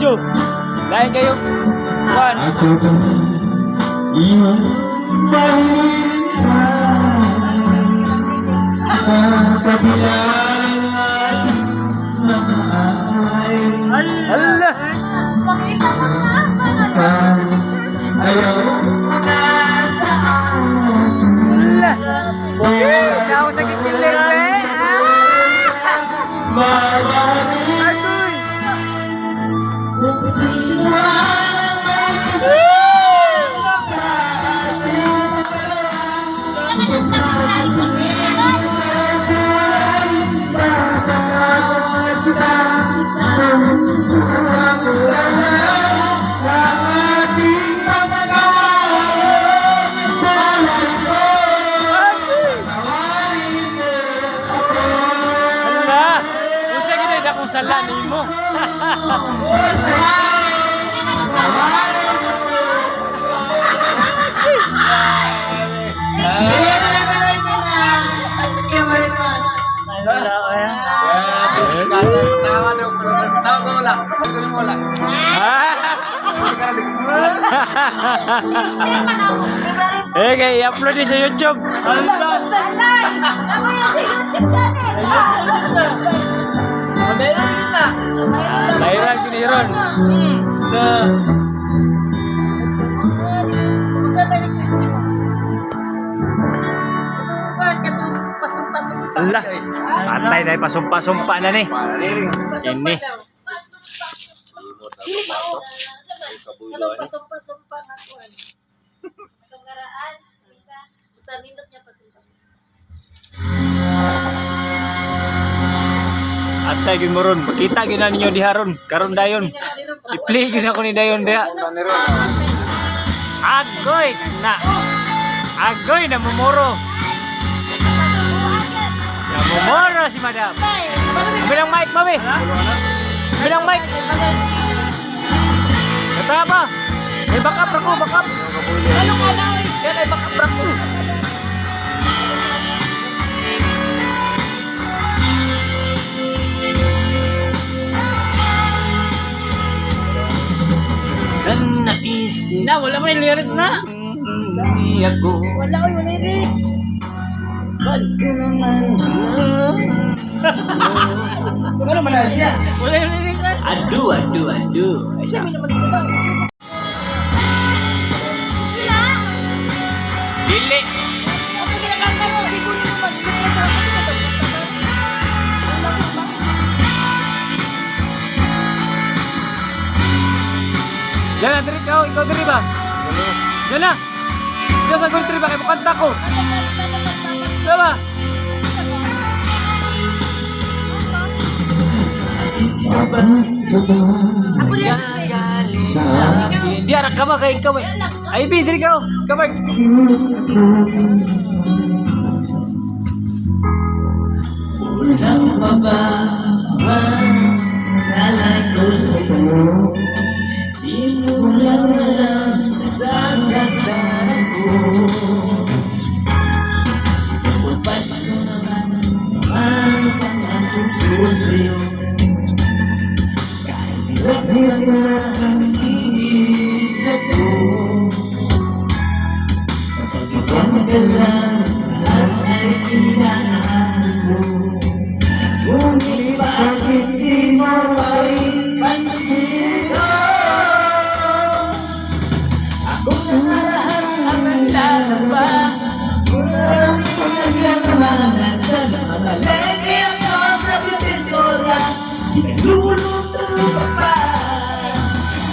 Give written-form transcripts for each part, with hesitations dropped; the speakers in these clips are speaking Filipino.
2. Lain kayo. 1. Ako ba iyong sa kabila ng ating mga ay Allah! Pakita mo na. ayaw na sa akin. Allah! Hindi ako sakit pilit eh. Babalik Agoy! kung sino ang Allah! Usa gid na kung sala nimo. Eh, kaya i-upload din sa YouTube. Talay! Ako yun sa YouTube channel! Viral ko ni Ron. Allah, patay na pasumpa-sumpa na ni. Ini. Pasumpa nga tuwan. Kagaraan, isa minute niya pasumpa. Atay gyud mo ron, makita gyud na ninyo diha ron. Karon dayon. I-play gyud ako ni dayon diha. Agoy na. Agoy na mumuro. Namumuro si madam. Bilang mic, mami. Bilang mic. Kata apa? Eh, backup ako, backup. Ano ka daw eh? Yan ay backup ako. Sana isip na, wala mo yung lyrics na. Hindi ako. Wala ko yung lyrics. Ba't ko naman Ano man na siya? wala yung lyrics na. Adu. Ay, sabi naman ito daw. Wala! Dili. Ako kinakanta mo, siguro mo mag-ikot pero ako kinakanta mo. Wala ko ba? Diyan na, diri ka. Ikaw diri ba? Diyan na. Diyan sa country ba? Kaya makanta ko. Diba? Ako rin. Di arak ka ba kay ikaw eh. Ay, bi, diri ka. Kamar. Walang mababang nalay ko sa'yo. Di mo lang alam nasasaktan ako. Kung paano naman ang pangako ko sa'yo. Kahit hirap na ang iisip ko. Kapag isang ka lang, lahat ay inaamin mo. Ngunit bakit di mo maipansin? Ako na lahat ang naglalaba. Kung nagkakamanan sa mamalagi ako sa pistola. Nagluluto ka pa.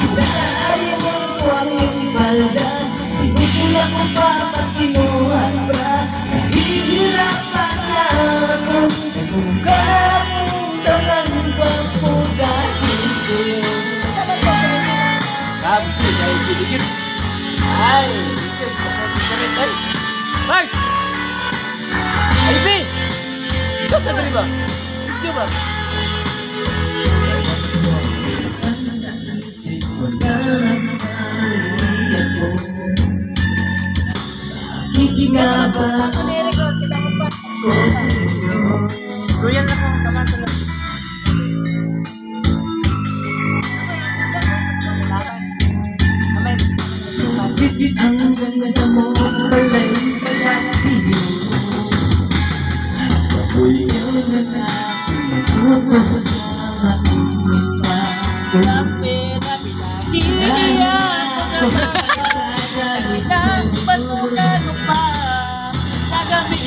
Nalayo mo ko ang iyong palda. Tinutula ko pa pag kinuhan pa. Nahihirapan na ako. Kung karamutan pa po dahil sa'yo. Sabi sa ikiligit. Ay, ikiligit. Ay, Mark! Ay, bi! Ikaw sa dali ba? Ikaw ba? Sige nga ba Ako na-record kita mo pa. ako sa'yo? Kuya na po, kaman ko lang. Ako Ang ganda mo pala'y malatiyo. Ako'y ikaw na nakutos sa aking pato. Rapi-rapi lang patukan mo pa sa gabi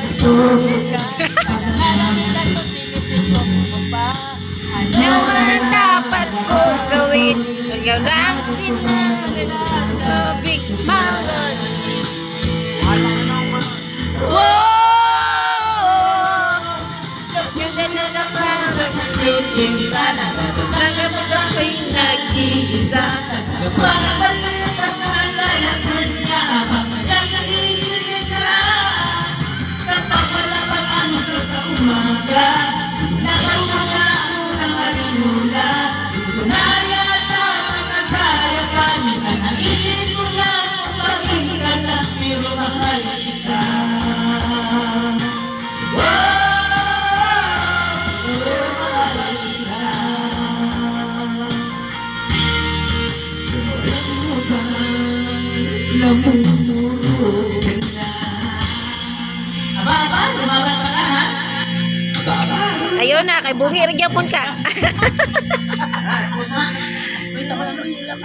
may sugat. Alam ko sinisipot mo pa. Ano man ang dapat kong gawin? Ikaw lang sinasabing magal. Yung ganda na parang nagtitimpa na tapos nagamit ako'y nag-iisa. Mga balita na layapos niya habang nagkakagigil ka. Napapalapag ang isa sa umaga. Nakamanga ang unang alimula. Na yata nakakaya ka. Minsan ang isip ko lang maging ka na pero mahal kita. Namumuro ka na. Aba, lumaban pa ka ha? Aba. Ayun na, kay buhi magyapon ka. Wait, ako na nung ilang.